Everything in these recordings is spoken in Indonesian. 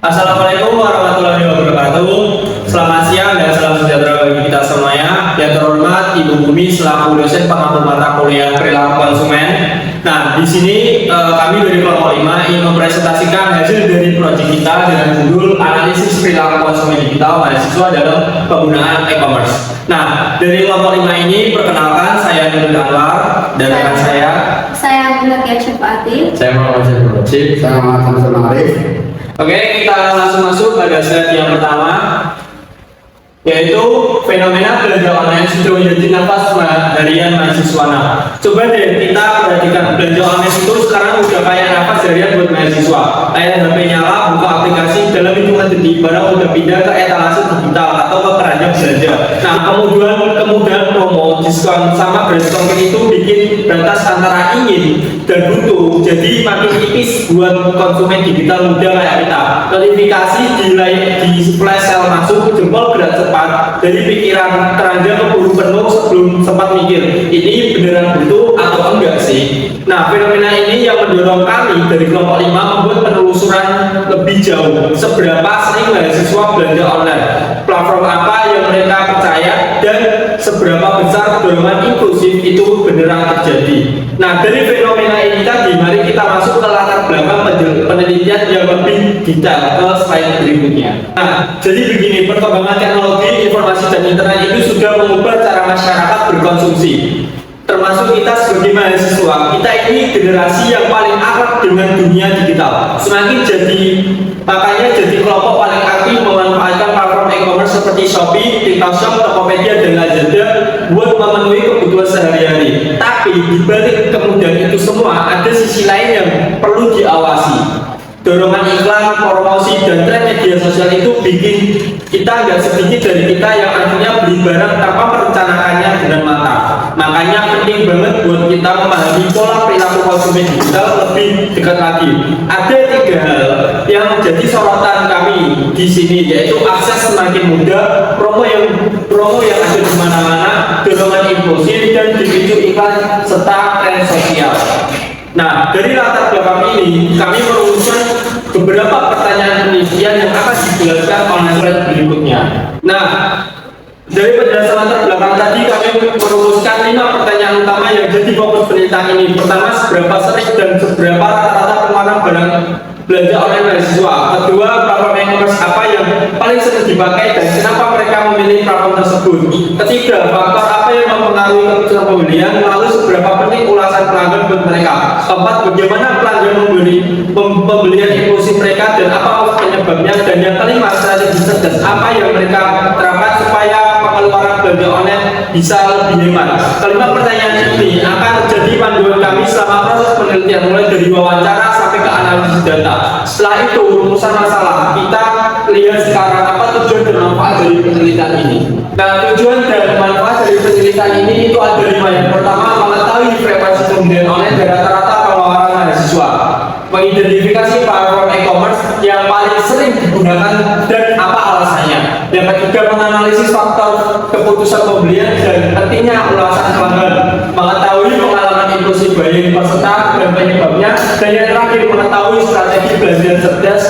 Assalamualaikum warahmatullahi wabarakatuh. Selamat siang dan salam sejahtera bagi kita semuanya. Yang terhormat Ibu Bumi selaku dosen pengampu mata kuliah perilaku konsumen. Nah, di sini kami dari kelompok 5 ingin mempresentasikan hasil dari proyek kita dengan judul analisis perilaku konsumen digital mahasiswa dalam penggunaan e-commerce. Nah, dari kelompok 5 ini perkenalkan saya Nurul Anwar dan rekan saya Abdullah Syafati. Saya Muhammad Syafati. Saya Muhammad Syafati Arif. Oke, kita langsung masuk pada slide yang pertama, yaitu fenomena belanja online sudah menjadi nafas harian mahasiswa. Nah, coba deh kita perhatikan belanja online itu sekarang udah kayak nafas harian buat mahasiswa. Kayak HP nyala, buka aplikasi, dalam hitungan detik barang udah pindah ke etalase digital atau ke keranjang belanja. Nah, kemudahan promo, diskon sama diskon itu bikin batas antara ingin dan butuh jadi makin tipis buat konsumen digital muda kayak kita. Notifikasi di flash sale masuk, jempol gerak cepat dari pikiran keranjang keburu penuh sebelum sempat mikir ini beneran butuh atau enggak sih. Nah, fenomena ini yang mendorong kami dari kelompok 5 membuat penelusuran lebih jauh seberapa sering mahasiswa belanja online, platform apa yang mereka percaya, dan seberapa besar dorongan inklusif itu beneran terjadi. Nah, dari fenomena ini tadi mari kita masuk ke latar belakang penelitian yang lebih detail ke slide berikutnya. Nah, jadi begini, perkembangan teknologi informasi dan internet itu sudah mengubah cara masyarakat berkonsumsi, termasuk kita sebagai mahasiswa. Kita ini generasi yang paling akrab dengan dunia digital. Makanya jadi kelompok paling aktif memanfaatkan platform e-commerce seperti Shopee, TikTok Shop, Tokopedia, dan Lazada buat memenuhi kebutuhan sehari-hari. Tapi dibalik kemudahan itu semua, ada sisi lain yang perlu diawasi. Dorongan iklan, promosi, dan tren media sosial itu bikin kita nggak sedikit dari kita yang akhirnya beli barang tanpa merencanakannya dengan matang. Makanya penting banget buat kita memahami pola perilaku konsumen digital lebih dekat lagi. Ada 3 hal yang menjadi sorotan kami di sini, yaitu akses semakin mudah, promo yang ada di mana-mana, dorongan impulsif, dan dipicu iklan serta tren sosial. Nah, dari latar belakang ini, kami merumuskan beberapa pertanyaan penelitian yang akan dijelaskan oleh slide berikutnya. Nah, dari penjelasan latar belakang tadi, kami merumuskan 5 pertanyaan utama yang jadi fokus penelitian ini. Pertama, seberapa sering dan seberapa rata-rata pengeluaran barang belanja online mahasiswa. Kedua, platform e-commerce apa yang paling sering dipakai dan kenapa mereka memilih platform tersebut. Ketiga, faktor apa yang mempengaruhi keputusan pembelian, lalu seberapa penting ulasan pelanggan buat mereka. Keempat, bagaimana pelanggan pembelian impulsif mereka dan apa penyebabnya. Dan yang kelima, strategi cerdas apa yang mereka terapkan supaya pengeluaran belanja online bisa lebih hemat. Kelima pertanyaan ini akan menjadi panduan kami selama proses penelitian, mulai dari wawancara sampai ke analisis data. Setelah itu rumusan masalah, kita lihat sekarang apa tujuan dan manfaat dari penelitian ini. Nah, tujuan dan manfaat dari penelitian ini itu ada 5. Yang pertama, mengetahui frekuensi pembelian online dan rata-rata pengeluaran mahasiswa, mengidentifikasi platform e-commerce yang paling sering digunakan dan apa alasannya. Yang ketiga, menganalisis faktor keputusan pembelian dan pentingnya ulasan pelanggan, mengetahui pengalaman impulsif buying peserta dan penyebabnya, dan yang terakhir mengetahui strategi belanja cerdas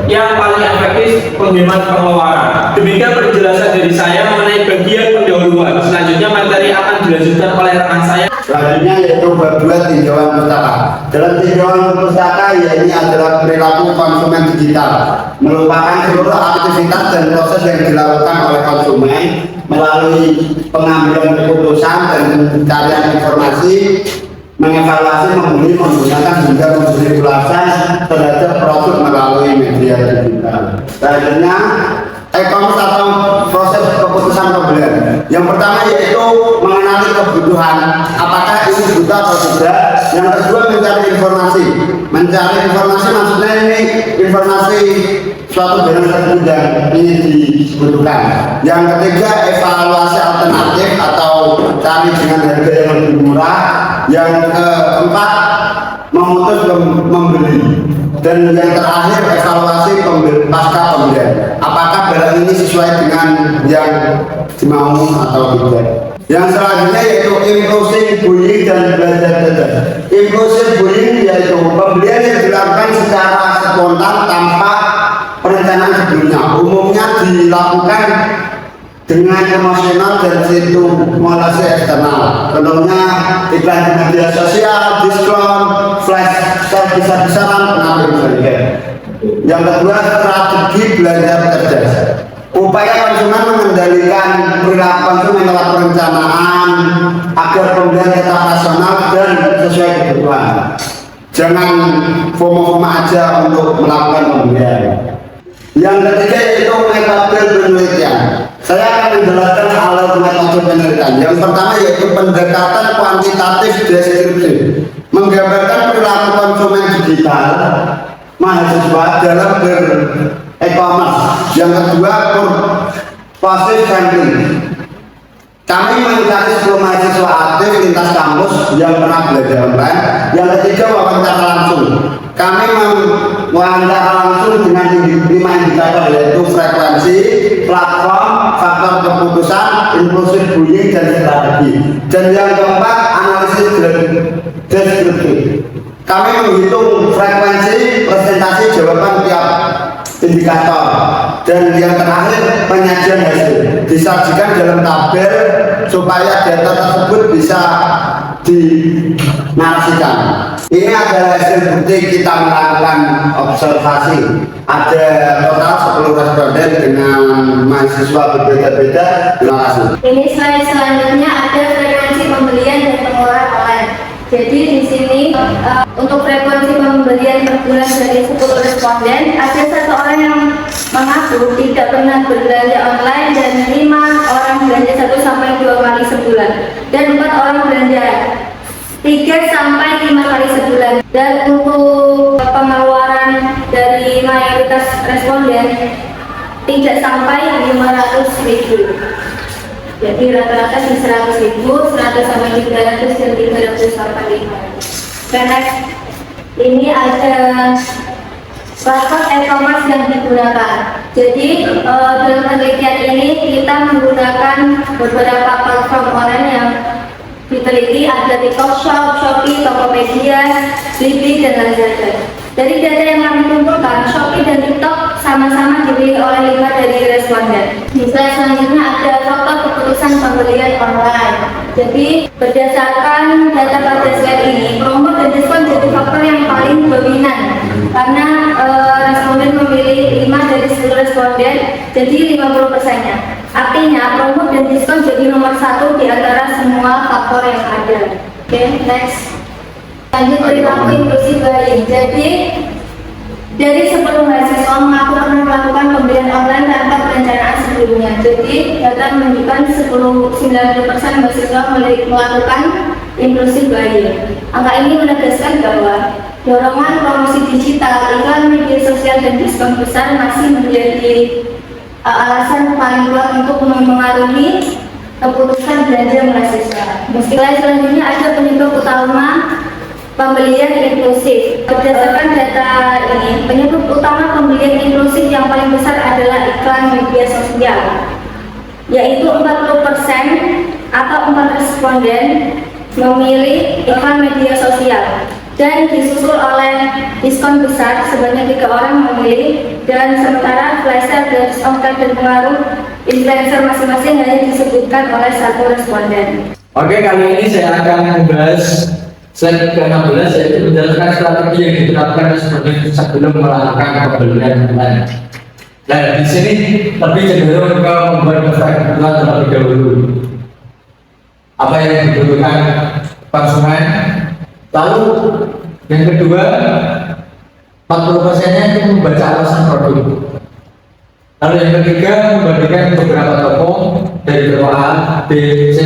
yang paling efektif menghemat pengeluaran. Demikian penjelasan dari saya mengenai bagian pendahuluan. Selanjutnya materi akan dilanjutkan oleh rekan saya. Selanjutnya yaitu bab 2 tinjauan pustaka. Dalam tinjauan pustaka ini adalah perilaku konsumen digital, merupakan seluruh aktivitas dan proses yang dilakukan oleh konsumen melalui pengambilan keputusan dan pencarian informasi, mengevaluasi, membeli, menggunakan hingga memberi ulasan terhadap produk melalui media digital. Selanjutnya e-commerce atau proses keputusan pembelian. Yang pertama yaitu mengenali kebutuhan, apakah ini butuh atau tidak. Yang kedua, mencari informasi. Mencari informasi maksudnya ini informasi suatu barang tertentu yang ini dibutuhkan. Yang ketiga, evaluasi alternatif atau cari dengan harga yang lebih murah. Yang keempat, memutus membeli. Dan yang terakhir, evaluasi pasca pembelian. Apakah barang ini sesuai dengan yang dimau atau tidak. Yang selanjutnya yaitu impulsif buying dan belanja dadah. Impulsif buying yaitu pembelian yang dilakukan secara spontan tanpa perencanaan sebelumnya. Umumnya dilakukan dengan emosional dan stimulasi eksternal. Contohnya iklan di media sosial, diskon, flash sale besar-besaran, pengambil harga. Yang kedua, strategi belanja cerdas. Upaya konsumen mengendalikan perilaku konsumen lewat perencanaan agar pembelian tetap rasional dan sesuai kebutuhan. Jangan FOMO-FOMO aja untuk melakukan pembelian. Yang ketiga yaitu metode penelitian. Saya akan menjelaskan alur metode penelitian. Yang pertama yaitu pendekatan kuantitatif deskriptif, menggambarkan perilaku konsumen digital mahasiswa dalam ber-e-commerce. Yang kedua, purposive sampling. Kami mencari 10 mahasiswa aktif lintas kampus yang pernah belajar online. Yang ketiga, wawancara langsung. Kami mewawancara langsung dengan 5 indikator yaitu frekuensi, platform, faktor keputusan, impulsif buying, dan strategi. Dan yang keempat, analisis deskriptif. Kami menghitung frekuensi, presentasi jawaban tiap indikator, dan yang terakhir penyajian hasil disajikan dalam tabel supaya data tersebut bisa dinarasikan. Ini adalah hasil bukti kita melakukan observasi. Ada total 10 responden dengan mahasiswa berbeda-beda. Terima kasih. Ini slide selanjutnya ada frekuensi pembelian dan pengeluaran online. Jadi di sini untuk frekuensi pembelian per bulan dari 10 responden, ada 1 orang yang mengaku tidak pernah berbelanja online dan 5 orang belanja 1 sampai 2 kali sebulan dan 4 orang belanja 3 sampai 5 kali sebulan. Dan untuk pengeluaran dari mayoritas responden tidak sampai 500.000. Jadi rata-rata di 100.000, 100 sampai 300 dan 300 sampai 500. Dan next, ini ada platform e-commerce yang digunakan. Jadi dalam penelitian ini kita menggunakan beberapa platform online yang diteliti, ada TikTok Shop, Shopee, Tokopedia, Blibli, dan Lazada. Dari data yang kami kumpulkan, Shopee dan TikTok sama-sama dipilih oleh 5 dari responden. Di slide selanjutnya ada faktor keputusan pembelian online. Jadi berdasarkan data pada slide ini, promo dan diskon jadi faktor yang paling dominan karena responden memilih 5 dari 10 responden, jadi 50%-nya. Artinya promo dan diskon jadi nomor 1 di antara semua faktor yang ada. Oke, next. Lanjut perilaku inklusif baik. Jadi dari 10 mahasiswa mengaku pernah melakukan pembelian online tanpa perencanaan sebelumnya. Jadi data menunjukkan 90% mahasiswa melakukan inklusif baik. Angka ini menegaskan bahwa dorongan promosi digital, iklan media sosial, dan diskon besar masih menjadi alasan paling kuat untuk memengaruhi keputusan belanja mahasiswa. Slide selanjutnya ada penyebab utama pembelian inklusif. Berdasarkan data ini, penyebab utama pembelian inklusif yang paling besar adalah iklan media sosial, yaitu 40% atau 4 responden memilih iklan media sosial, dan disusul oleh diskon besar sebanyak 3 orang memilih, dan sementara flash sale, gratis ongkir, dan pengaruh influencer masing-masing hanya disebutkan oleh 1 responden. Oke, kali ini saya akan membahas slide ke-16 yaitu menjelaskan strategi yang diterapkan responden sebelum melakukan pembelian online. Nah, di sini lebih cenderung ke membuat daftar kebutuhan terlebih dahulu. Apa yang dibutuhkan konsumen. Lalu yang kedua, 40%-nya itu membaca alasan produk. Lalu yang ketiga, membandingkan beberapa toko dari toko A, B, C.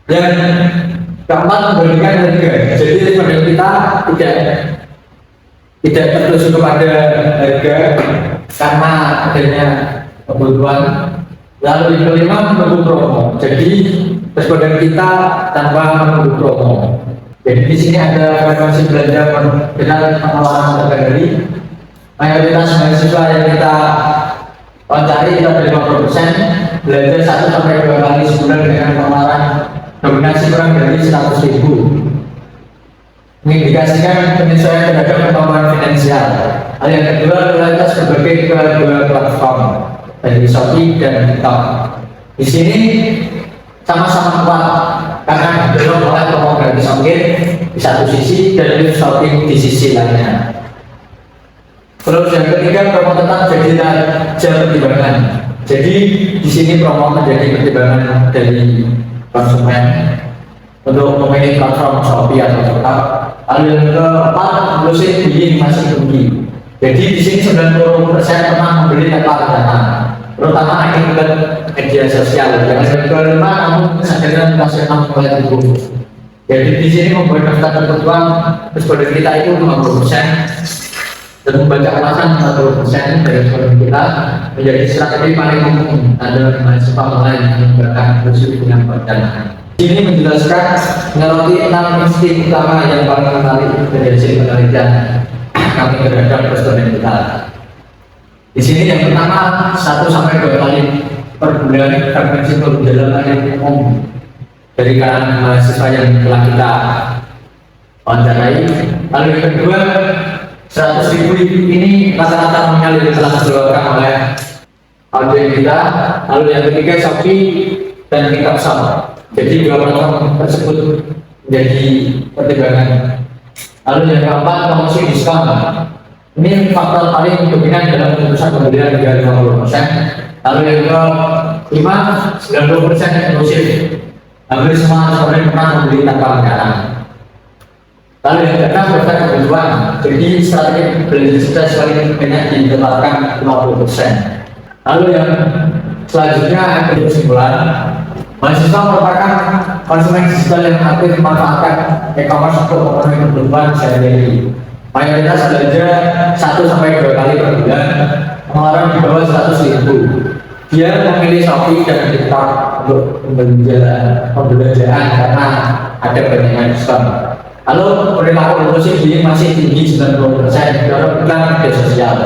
Yang keempat, membandingkan harga. Jadi responden kita tidak tertuju kepada harga karena adanya kebutuhan. Lalu yang kelima, menunggu promo. Jadi responden kita tanpa menunggu promo. Jadi di sini ada frekuensi belanja dengan pengeluaran terkendali. Mayoritas mahasiswa yang kita wawancari itu ada 50%, belanja 1 sampai 2 kali sebulan dengan pengeluaran dominasi kurang dari 100.000. mengindikasikan penyesuaian terhadap kemampuan finansial. Hal yang kedua, loyalitas berbagai kedua platform dari Shopee dan TikTok. Di sini sama-sama kuat karena didorong oleh promo gratis ongkir di satu sisi dan live shopping di sisi lainnya. Terus yang ketiga, promo tetap jadi raja pertimbangan. Jadi di sini promo menjadi pertimbangan dari konsumen untuk memilih platform Shopee atau TikTok. Lalu yang keempat, eksklusif beli masih tinggi. Jadi di sini 90% pernah membeli tanpa dana, terutama akibat media sosial. Yang kelima, namun kesadaran nasional mulai tumbuh. Jadi di sini membuat daftar kebutuhan ekspor kita itu 50%. Dan membaca alasan 40% dari ekspor kita menjadi strategi paling umum adalah mahasiswa online yang menggunakan kursus dengan pendanaan. Ini menjelaskan menyoroti 6 insting utama yang paling menarik dari hasil penelitian kami terhadap responden kita. Di sini yang pertama 1 sampai 2 kali per bulan frekuensi perjalanan umum dari kalangan mahasiswa yang telah kita wawancarai. Lalu yang kedua 100.000 ini rata-rata nominal yang telah dikeluarkan oleh audiens kita. Lalu yang ketiga Shopee dan TikTok Shop. Jadi dua platform tersebut menjadi pertimbangan. Lalu yang keempat, promosi diskon. Ini faktor paling dominan dalam keputusan pembelian hingga 50%. Lalu yang kelima, 90% eksklusif. Hampir semua konsumen pernah membeli tanpa anggaran. Lalu yang keenam, daftar kebutuhan. Jadi strategi belanja kita paling banyak ditetapkan 50%. Lalu yang selanjutnya ada kesimpulan. Mahasiswa merupakan konsumen digital yang aktif memanfaatkan e-commerce untuk memenuhi kebutuhan sehari-hari. Mayoritas belanja 1 sampai 2 kali per bulan, pengeluaran di bawah 100.000. Dia memilih Shopee dan TikTok untuk pembelanjaan karena ada banyak diskon. Lalu perilaku impulsif ini masih tinggi 90%, didorong iklan media sosial.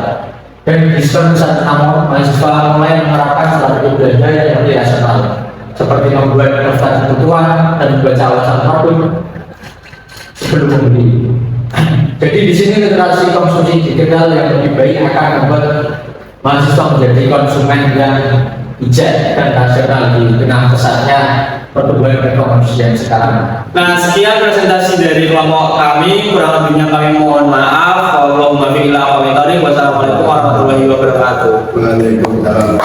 Dan diskon saat mahasiswa mulai menerapkan strategi belanja yang lebih rasional, seperti membuat daftar kebutuhan dan membaca alasan produk sebelum membeli. Jadi di sini literasi konsumsi digital yang lebih baik akan membuat mahasiswa menjadi konsumen yang bijak dan rasional di tengah pesatnya pertumbuhan e-commerce yang sekarang. Nah, sekian presentasi dari kelompok kami. Kurang lebihnya kami mohon maaf. Wassalamualaikum warahmatullahi wabarakatuh. Waalaikumsalam.